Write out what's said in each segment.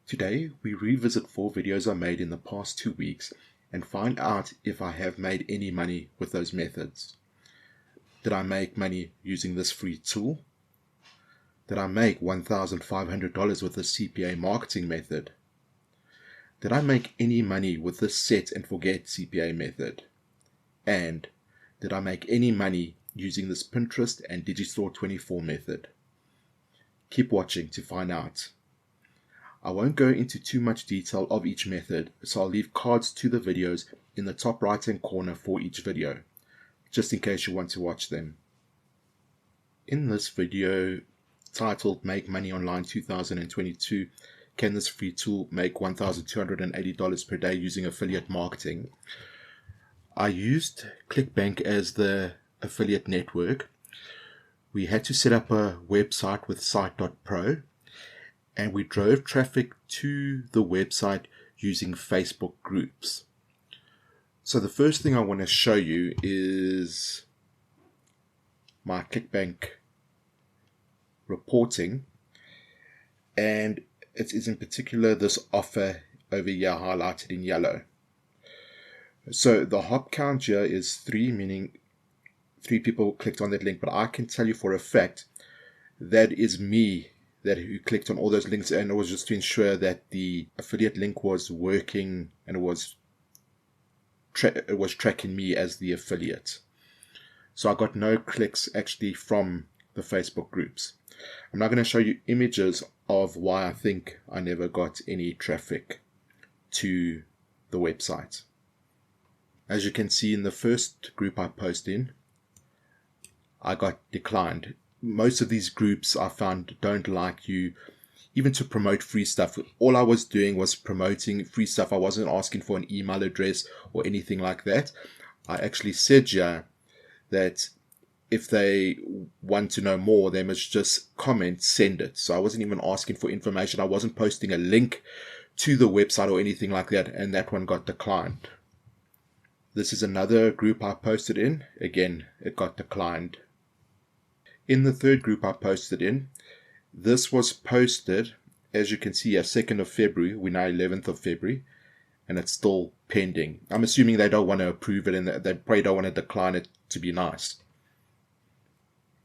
Today, we revisit 4 videos I made in the past 2 weeks and find out if I have made any money with those methods. Did I make money using this free tool? Did I make $1,500 with the CPA marketing method? Did I make any money with this set and forget CPA method? And did I make any money using this Pinterest and Digistore 24 method? Keep watching to find out. I won't go into too much detail of each method, so I'll leave cards to the videos in the top right hand corner for each video, just in case you want to watch them. In this video, titled Make Money Online 2022, Can This Free Tool Make $1,280 per day using affiliate marketing? I used ClickBank as the affiliate network. We had to set up a website with site.pro, and we drove traffic to the website using Facebook groups. So the first thing I want to show you is my ClickBank reporting, and it is in particular this offer over here highlighted in yellow. So the hop count here is 3, meaning 3 people clicked on that link, but I can tell you for a fact that is me who clicked on all those links, and it was just to ensure that the affiliate link was working and it was tracking me as the affiliate. So I got no clicks actually from the Facebook groups. I'm now going to show you images of why I think I never got any traffic to the website. As you can see in the first group I posted in, I got declined. Most of these groups I found don't like you even to promote free stuff. All I was doing was promoting free stuff. I wasn't asking for an email address or anything like that. I actually said here that if they want to know more, they must just comment, send it. So I wasn't even asking for information. I wasn't posting a link to the website or anything like that, and that one got declined. This is another group I posted in. Again, it got declined. In the third group I posted in, this was posted, as you can see, 2nd of February. We're now 11th of February, and it's still pending. I'm assuming they don't want to approve it, and they probably don't want to decline it to be nice.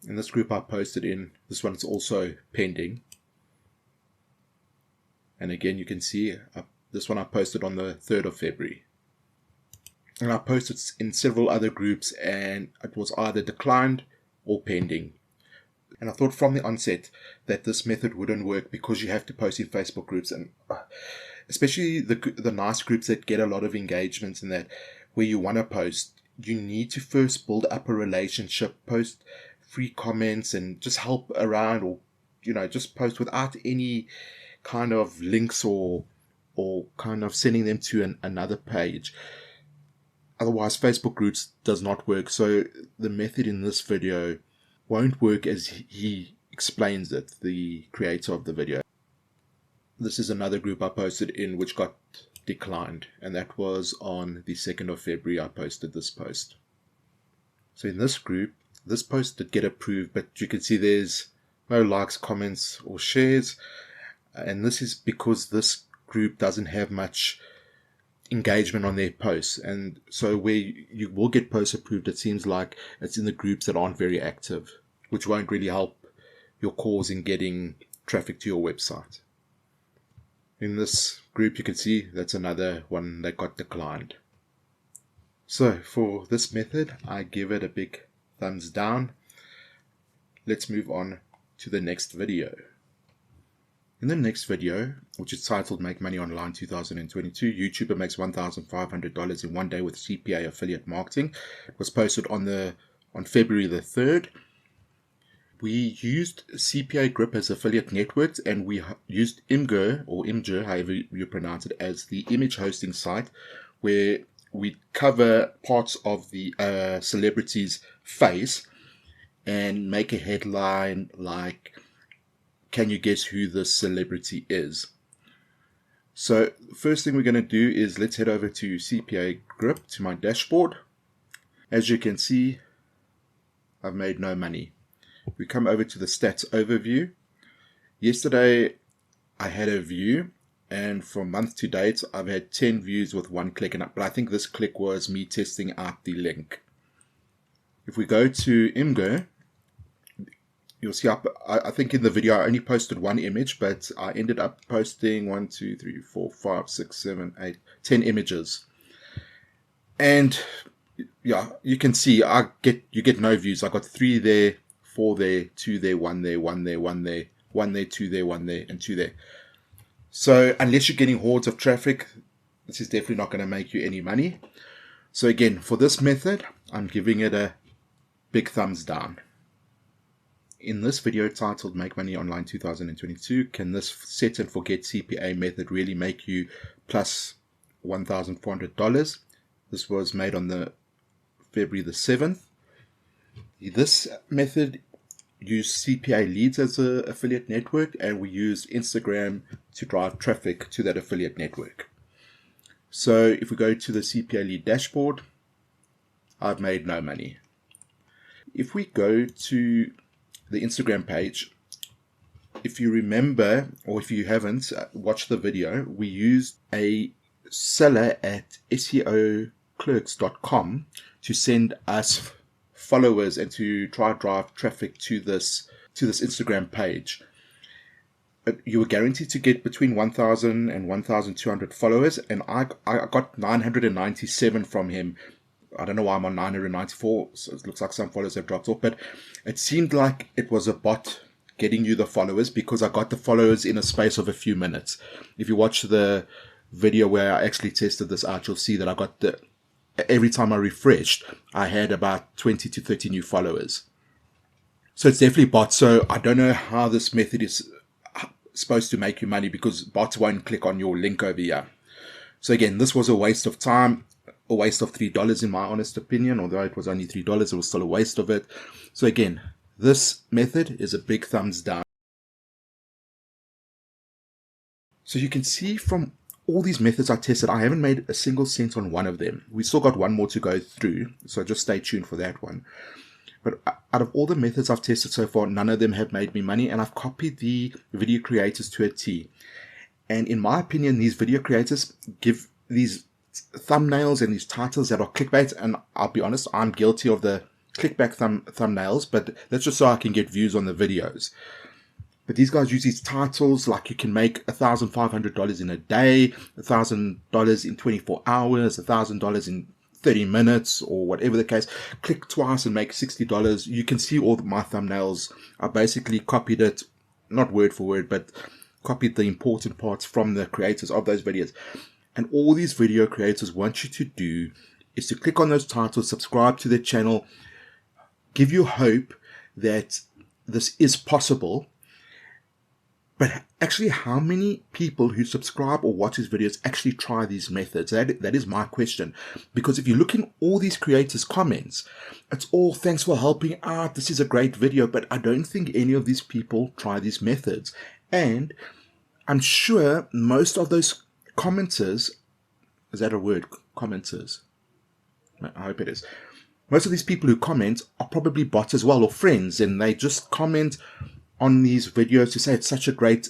In this group I posted in, this one's also pending. And again, you can see this one I posted on the 3rd of February. And I posted in several other groups, and it was either declined or pending. And I thought from the onset that this method wouldn't work because you have to post in Facebook groups, and especially the nice groups that get a lot of engagement and that where you want to post, you need to first build up a relationship, post free comments and just help around, or just post without any kind of links or kind of sending them to another page. Otherwise, Facebook groups does not work. So the method in this video won't work as he explains it, the creator of the video. This is another group I posted in which got declined, and that was on the 2nd of February I posted this post. So in this group, this post did get approved, but you can see there's no likes, comments or shares, and this is because this group doesn't have much engagement on their posts, and so where you will get posts approved, it seems like it's in the groups that aren't very active, which won't really help your cause in getting traffic to your website. In this group, you can see that's another one that got declined. So for this method, I give it a big thumbs down. Let's move on to the next video. In the next video, which is titled Make Money Online 2022, YouTuber makes $1,500 in one day with CPA affiliate marketing. It was posted on February the 3rd. We used CPA Grip as affiliate networks, and we used Imgur, however you pronounce it, as the image hosting site, where we cover parts of the celebrity's face and make a headline like, "Can you guess who this celebrity is?" So first thing we're going to do is let's head over to CPA Grip, to my dashboard. As you can see, I've made no money. We come over to the stats overview. Yesterday I had a view and from month to date, I've had 10 views with 1 click. But I think this click was me testing out the link. If we go to Imgur, you'll see I think in the video I only posted 1 image, but I ended up posting 1, 2, 3, 4, 5, 6, 7, 8, 10 images. And yeah, you can see you get no views. I got 3 there, 4 there, 2 there, 1 there, 1 there, 1 there, 1 there, 2 there, 1 there, and 2 there. So unless you're getting hordes of traffic, this is definitely not going to make you any money. So again, for this method, I'm giving it a big thumbs down. In this video titled Make Money Online 2022, can this set and forget CPA method really make you plus $1,400? This was made on the February the 7th. This method used CPA leads as an affiliate network, and we used Instagram to drive traffic to that affiliate network. So if we go to the CPA lead dashboard, I've made no money. If we go to the Instagram page, if you remember, or if you haven't watched the video, we used a seller at SEOclerks.com to send us followers and to try to drive traffic to this Instagram page. You were guaranteed to get between 1,000 and 1,200 followers, and I got 997 from him. I don't know why I'm on 994, so it looks like some followers have dropped off, but it seemed like it was a bot getting you the followers, because I got the followers in a space of a few minutes. If you watch the video where I actually tested this out, you'll see that I got every time I refreshed, I had about 20 to 30 new followers. So it's definitely bots. So I don't know how this method is supposed to make you money, because bots won't click on your link over here. So again, this was a waste of time, a waste of $3 in my honest opinion. Although it was only $3, it was still a waste of it. So again, this method is a big thumbs down. So you can see from all these methods I tested, I haven't made a single cent on one of them. We still got one more to go through, so just stay tuned for that one. But out of all the methods I've tested so far, none of them have made me money, and I've copied the video creators to a T. And in my opinion, these video creators give these thumbnails and these titles that are clickbait, and I'll be honest, I'm guilty of the clickbait thumbnails, but that's just so I can get views on the videos. But these guys use these titles like you can make $1,500 in a day, $1,000 in 24 hours, $1,000 in 30 minutes, or whatever the case. Click twice and make $60. You can see all my thumbnails. I basically copied it, not word for word, but copied the important parts from the creators of those videos. And all these video creators want you to do is to click on those titles, subscribe to their channel, give you hope that this is possible. But actually, how many people who subscribe or watch his videos actually try these methods? That is my question. Because if you look in all these creators' comments, it's all thanks for helping out. This is a great video. But I don't think any of these people try these methods. And I'm sure most of those commenters, is that a word? Commenters. I hope it is. Most of these people who comment are probably bots as well, or friends, and they just comment on these videos to say it's such a great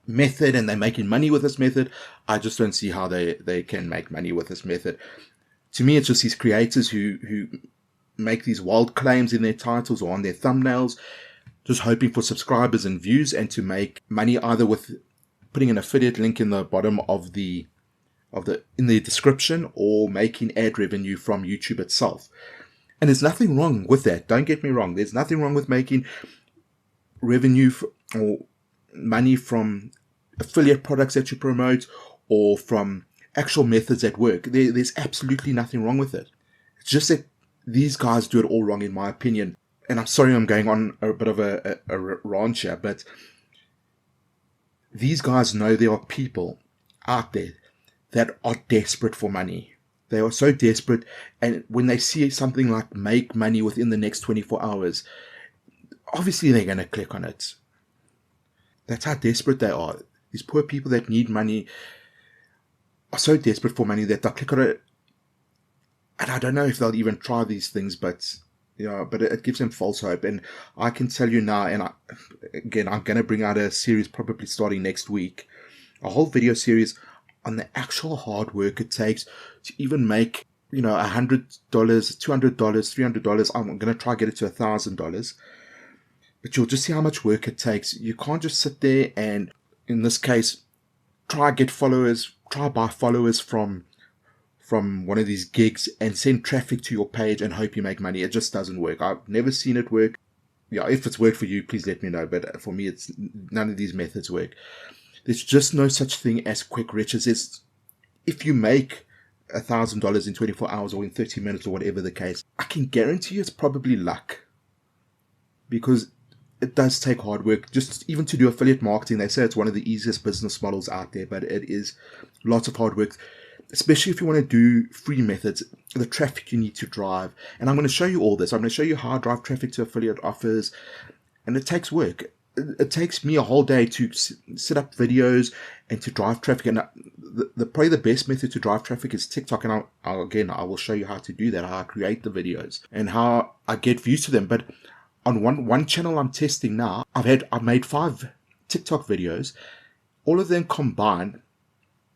method and they're making money with this method. I just don't see how they can make money with this method. To me, it's just these creators who make these wild claims in their titles or on their thumbnails, just hoping for subscribers and views, and to make money either with putting an affiliate link in the bottom of in the description, or making ad revenue from YouTube itself. And there's nothing wrong with that. Don't get me wrong. There's nothing wrong with making revenue or money from affiliate products that you promote, or from actual methods at work. There's absolutely nothing wrong with it. It's just that these guys do it all wrong, in my opinion. And I'm sorry I'm going on a bit of a rant here, but these guys know there are people out there that are desperate for money. They are so desperate, and when they see something like make money within the next 24 hours, obviously they're going to click on it. That's how desperate they are. These poor people that need money are so desperate for money that they'll click on it. And I don't know if they'll even try these things, but it gives them false hope. And I can tell you now, and I'm going to bring out a series probably starting next week a whole video series on the actual hard work it takes to even make, $100, $200, $300. I'm going to try get it to $1,000. But you'll just see how much work it takes. You can't just sit there and, in this case, try buy followers from one of these gigs and send traffic to your page and hope you make money. It just doesn't work. I've never seen it work. Yeah, if it's worked for you, please let me know. But for me, none of these methods work. There's just no such thing as quick riches. If you make $1,000 in 24 hours or in 30 minutes or whatever the case, I can guarantee you it's probably luck, because it does take hard work. Just even to do affiliate marketing, they say it's one of the easiest business models out there, but it is lots of hard work, especially if you want to do free methods, the traffic you need to drive. And I'm going to show you all this. I'm going to show you how I drive traffic to affiliate offers, and it takes work. It takes me a whole day to set up videos and to drive traffic. And probably the best method to drive traffic is TikTok. And I will show you how to do that, how I create the videos and how I get views to them. But on one channel I'm testing now, I've made 5 TikTok videos. All of them combined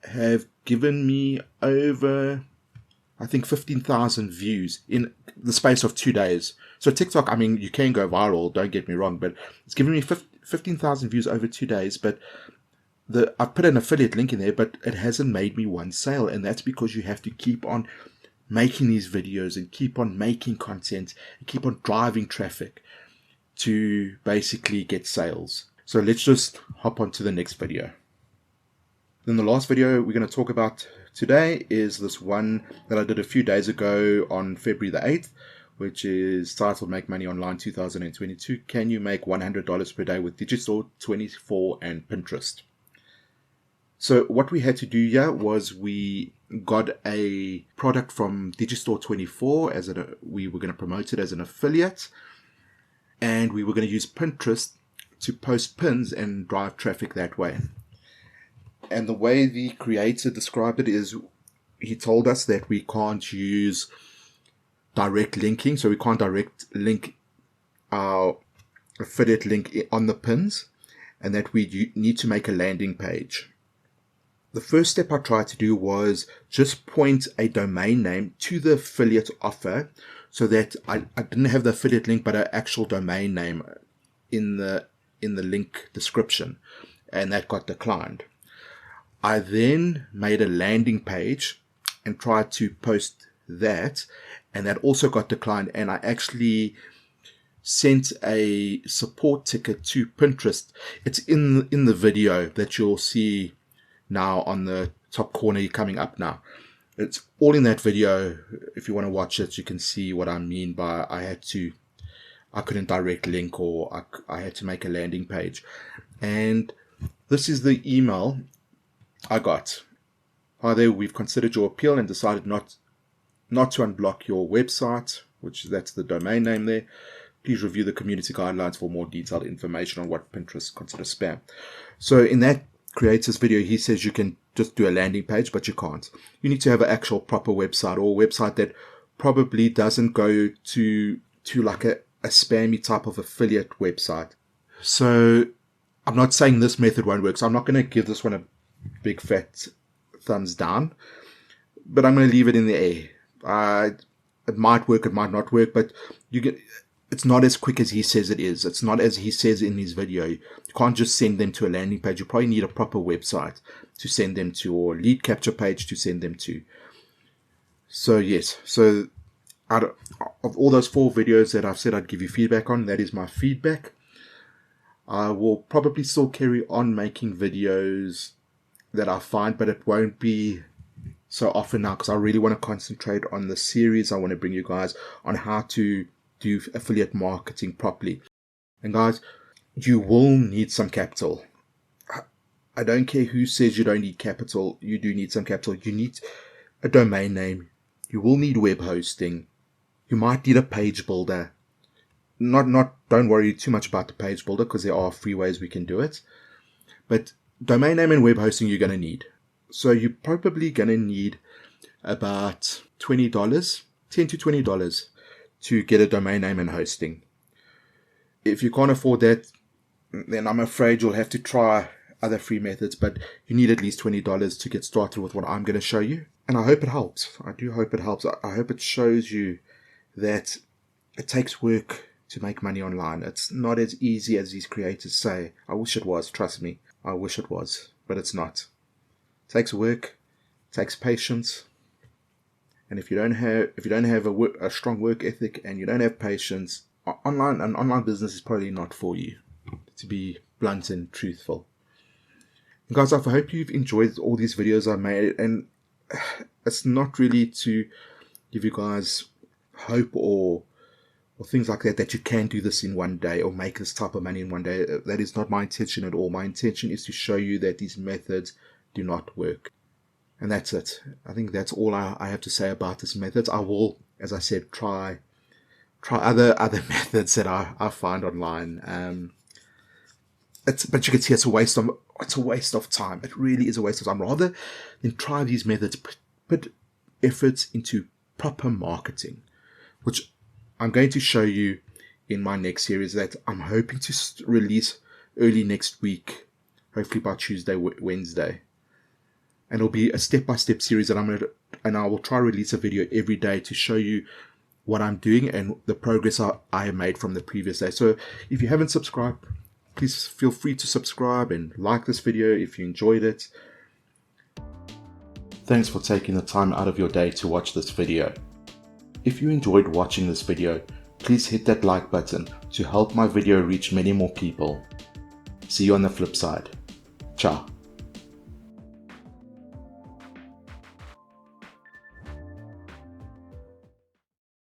have given me over, I think, 15,000 views in the space of 2 days. So TikTok, I mean, you can go viral, don't get me wrong, but it's given me 15,000 views over 2 days. But I put an affiliate link in there, but it hasn't made me one sale. And that's because you have to keep on making these videos and keep on making content and keep on driving traffic to basically get sales. So let's just hop on to the next video. Then the last video we're going to talk about today is this one that I did a few days ago on February the 8th, which is titled Make Money Online 2022. Can you make $100 per day with Digistore 24 and Pinterest? So what we had to do here was we got a product from Digistore 24 we were going to promote it as an affiliate, and we were going to use Pinterest to post pins and drive traffic that way. And the way the creator described it is, he told us that we can't use direct linking, so we can't direct link our affiliate link on the pins, and that we need to make a landing page. The first step I tried to do was just point a domain name to the affiliate offer, so that I didn't have the affiliate link but an actual domain name in the link description, and that got declined. I then made a landing page and tried to post that, and that also got declined. And I actually sent a support ticket to Pinterest. It's in the video that you'll see now on the top corner coming up now. It's all in that video. If you want to watch it, you can see what I mean by I couldn't direct link, or I had to make a landing page. And this is the email I got. Hi there, we've considered your appeal and decided not to unblock your website, that's the domain name there. Please review the community guidelines for more detailed information on what Pinterest considers spam. So in that creator's video, he says you can just do a landing page, but you can't. You need to have an actual proper website, or a website that probably doesn't go to like a spammy type of affiliate website. So I'm not saying this method won't work, so I'm not going to give this one a big fat thumbs down, but I'm going to leave it in the air. It might work, it might not work, but it's not as quick as he says it is. It's not as he says in his video. You can't just send them to a landing page. You probably need a proper website to send them to, or lead capture page to send them to. So yes, so out of all those 4 videos that I've said I'd give you feedback on, that is my feedback. I will probably still carry on making videos that I find, but it won't be so often now, because I really want to concentrate on the series I want to bring you guys on how to do affiliate marketing properly. And guys, you will need some capital. I don't care who says you don't need capital. You do need some capital. You need a domain name. You will need web hosting. You might need a page builder. Don't worry too much about the page builder, because there are free ways we can do it. But domain name and web hosting you're going to need. So you're probably going to need about $20, $10 to $20 to get a domain name and hosting. If you can't afford that, then I'm afraid you'll have to try other free methods, but you need at least $20 to get started with what I'm going to show you. And I hope it helps. I do hope it helps. I hope it shows you that it takes work to make money online. It's not as easy as these creators say. I wish it was, trust me. I wish it was, but it's not. It takes work, it takes patience. And if you don't have a strong work ethic and you don't have patience, an online business is probably not for you, to be blunt and truthful. And guys, I hope you've enjoyed all these videos I made, and it's not really to give you guys hope or things like that you can do this in one day or make this type of money in one day. That is not my intention at all. My intention is to show you that these methods do not work. And that's it. I think that's all I have to say about this methods. I will, as I said, try other methods that I find online. But you can see it's a waste of time. It really is a waste of time. Rather than try these methods, put efforts into proper marketing, which I'm going to show you in my next series that I'm hoping to release early next week, hopefully by Tuesday, Wednesday. And it'll be a step-by-step series that I will try to release a video every day to show you what I'm doing and the progress I have made from the previous day. So if you haven't subscribed, please feel free to subscribe and like this video if you enjoyed it. Thanks for taking the time out of your day to watch this video. If you enjoyed watching this video, please hit that like button to help my video reach many more people. See you on the flip side. Ciao.